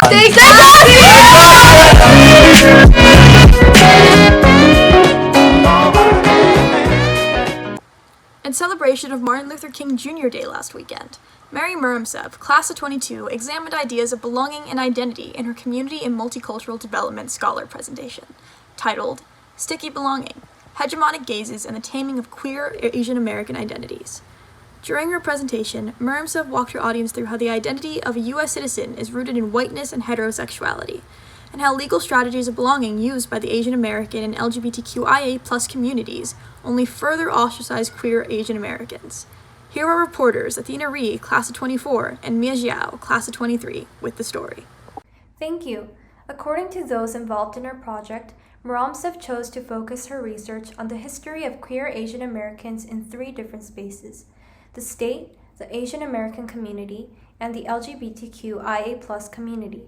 Stay In celebration of Martin Luther King Jr. Day last weekend, Mary Muromcew, class of 22, examined ideas of belonging and identity in her Community and Multicultural Development Scholar presentation, titled Sticky Belonging, Hegemonic Gazes and the Taming of Queer Asian American Identities. During her presentation, Muromcew walked her audience through how the identity of a U.S. citizen is rooted in whiteness and heterosexuality, and how legal strategies of belonging used by the Asian American and LGBTQIA+ communities only further ostracize queer Asian Americans. Here are reporters Athena Rhee, class of 24, and Mia Xiao, class of 23, with the story. Thank you. According to those involved in her project, Muromcew chose to focus her research on the history of queer Asian Americans in 3 different spaces: the state, the Asian American community, and the LGBTQIA+ community.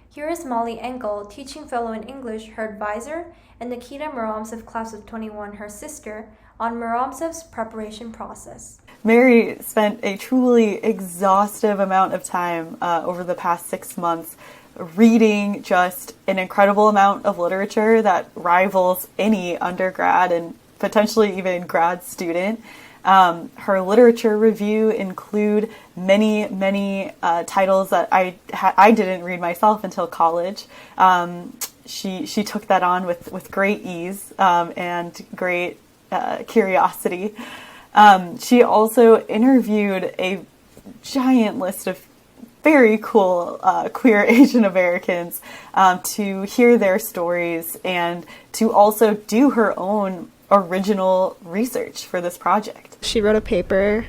Here is Molly Engel, teaching fellow in English, her advisor, and Nikita Muromcew, class of 21, her sister, on Muromcew's preparation process. Mary spent a truly exhaustive amount of time over the past 6 months reading just an incredible amount of literature that rivals any undergrad and potentially even grad student. Her literature review include many titles that I didn't read myself until college. She took that on with great ease and great curiosity. She also interviewed a giant list of very cool queer Asian Americans to hear their stories and to also do her own original research for this project. She wrote a paper.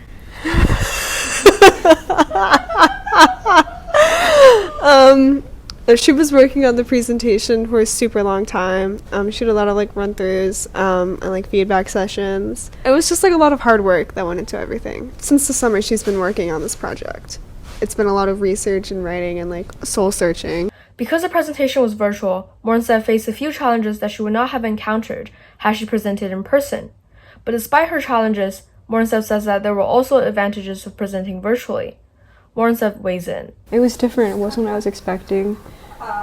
She was working on the presentation for a super long time. She did a lot of run-throughs and feedback sessions. It was just a lot of hard work that went into everything. Since the summer, she's been working on this project. It's been a lot of research and writing and soul searching. Because the presentation was virtual, Muromcew faced a few challenges that she would not have encountered had she presented in person. But despite her challenges, Muromcew says that there were also advantages of presenting virtually. Muromcew weighs in. It was different. It wasn't what I was expecting.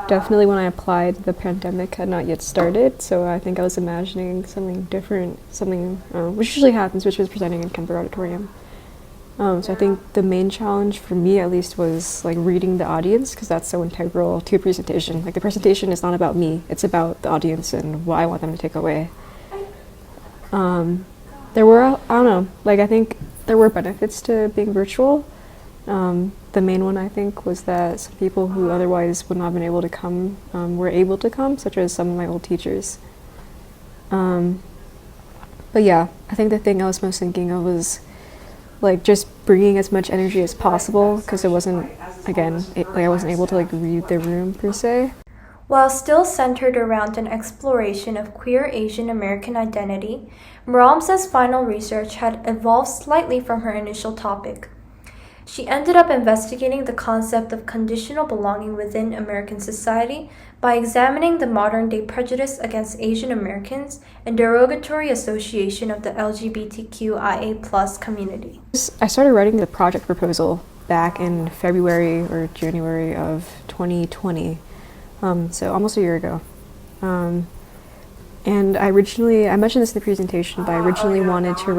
Definitely when I applied, the pandemic had not yet started, so I think I was imagining something different, which usually happens, which was presenting in Kemper Auditorium. So I think the main challenge for me, at least, was reading the audience, because that's so integral to a presentation. The presentation is not about me; it's about the audience and what I want them to take away. There were, I think there were benefits to being virtual. The main one, I think, was that some people who otherwise would not have been able to come were able to come, such as some of my old teachers. But yeah, I think the thing I was most thinking of was just bringing as much energy as possible, because it wasn't, again, I wasn't able to read the room per se. While still centered around an exploration of queer Asian American identity, Muromcew's final research had evolved slightly from her initial topic. She ended up investigating the concept of conditional belonging within American society by examining the modern-day prejudice against Asian Americans and derogatory association of the LGBTQIA+ community. I started writing the project proposal back in February or January of 2020, so almost a year ago. And I mentioned this in the presentation, but I originally wanted to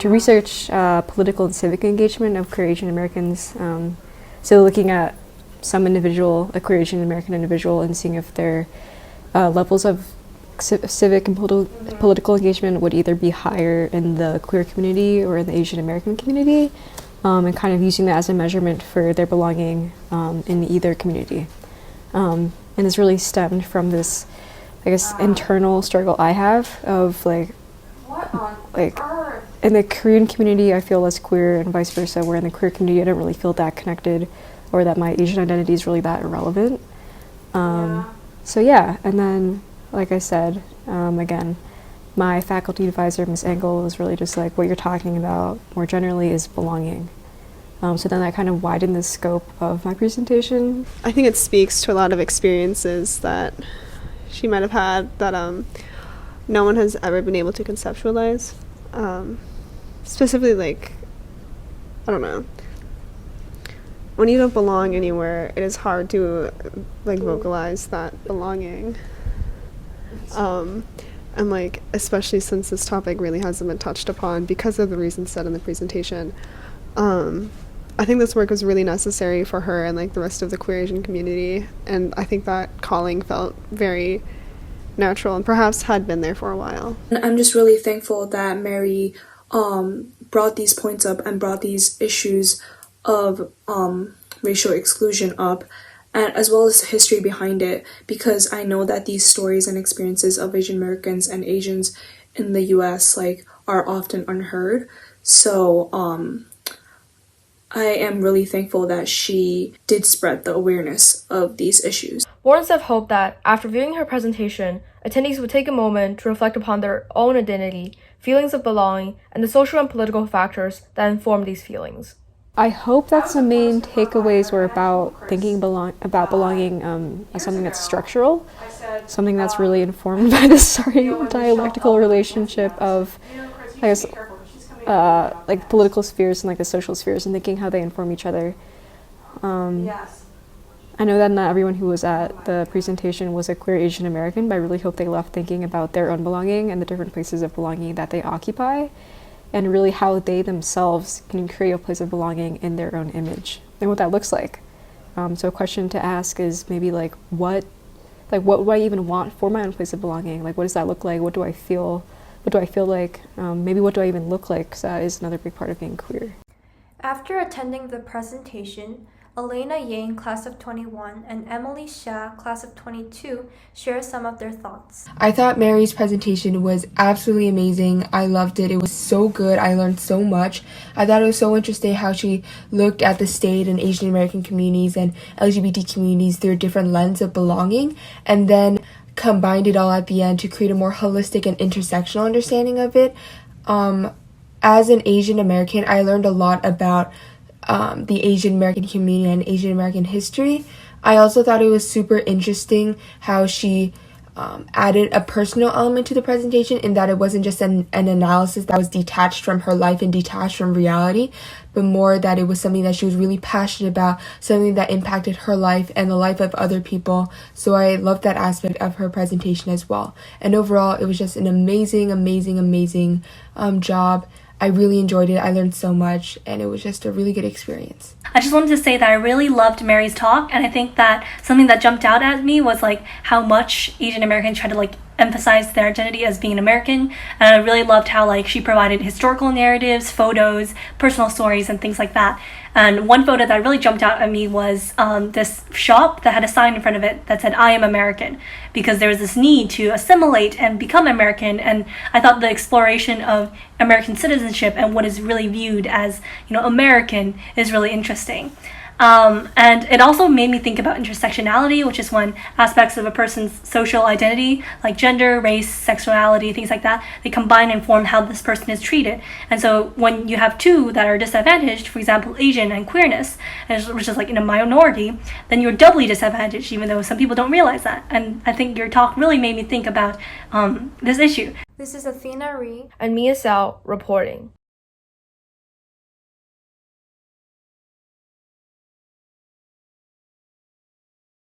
research political and civic engagement of queer Asian Americans. So looking at some individual, a queer Asian American individual, and seeing if their levels of civic and political engagement would either be higher in the queer community or in the Asian American community, and kind of using that as a measurement for their belonging in either community. And this really stemmed from this, internal struggle I have of in the Korean community, I feel less queer, and vice versa, where in the queer community, I don't really feel that connected, or that my Asian identity is really that irrelevant. So yeah, and then, like I said, again, my faculty advisor, Ms. Engel, was really just what you're talking about more generally is belonging. So then that kind of widened the scope of my presentation. I think it speaks to a lot of experiences that she might have had that no one has ever been able to conceptualize. Specifically, I don't know. when you don't belong anywhere, it is hard to like vocalize that belonging. And like, especially since this topic really hasn't been touched upon because of the reasons said in the presentation, I think this work was really necessary for her and like the rest of the queer Asian community, and I think that calling felt very natural and perhaps had been there for a while. And I'm just really thankful that Mary brought these points up and brought these issues of racial exclusion up, and as well as the history behind it, because I know that these stories and experiences of Asian Americans and Asians in the US like are often unheard. So I am really thankful that she did spread the awareness of these issues. Muromcew hoped that, after viewing her presentation, attendees would take a moment to reflect upon their own identity, feelings of belonging, and the social and political factors that inform these feelings. I hope that the main takeaways were about thinking about belonging as something that's structural, something that's really informed by this dialectical relationship of, I guess, like political spheres and like the social spheres, and thinking how they inform each other. I know that not everyone who was at the presentation was a queer Asian American, but I really hope they left thinking about their own belonging and the different places of belonging that they occupy, and really how they themselves can create a place of belonging in their own image and what that looks like. So a question to ask is maybe what do I even want for my own place of belonging? Like, what does that look like? What do I feel? What do I feel like? Maybe what do I even look like? So that is another big part of being queer. After attending the presentation, Elina Yang, class of 21, and Emily Xia, class of 22, share some of their thoughts. I thought Mary's presentation was absolutely amazing. I loved it. It was so good. I learned so much. I thought it was so interesting how she looked at the state and Asian American communities and LGBT communities through a different lens of belonging, and then combined it all at the end to create a more holistic and intersectional understanding of it. As an Asian American, I learned a lot about the Asian American community and Asian American history. I also thought it was super interesting how she added a personal element to the presentation, in that it wasn't just an analysis that was detached from her life and detached from reality, but more that it was something that she was really passionate about, something that impacted her life and the life of other people. So I loved that aspect of her presentation as well. And overall, it was just an amazing job. I really enjoyed it. I learned so much, and it was just a really good experience. I just wanted to say that I really loved Mary's talk, and I think that something that jumped out at me was how much Asian Americans try to emphasize their identity as being an American. And I really loved how she provided historical narratives, photos, personal stories, and things like that. And one photo that really jumped out at me was this shop that had a sign in front of it that said, "I am American," because there was this need to assimilate and become American. And I thought the exploration of American citizenship and what is really viewed as, American is really interesting. And it also made me think about intersectionality, which is when aspects of a person's social identity, like gender, race, sexuality, things like that, they combine and form how this person is treated. And so when you have two that are disadvantaged, for example, Asian and queerness, which is in a minority, then you're doubly disadvantaged, even though some people don't realize that. And I think your talk really made me think about this issue. This is Athena Rhee and Xiao reporting.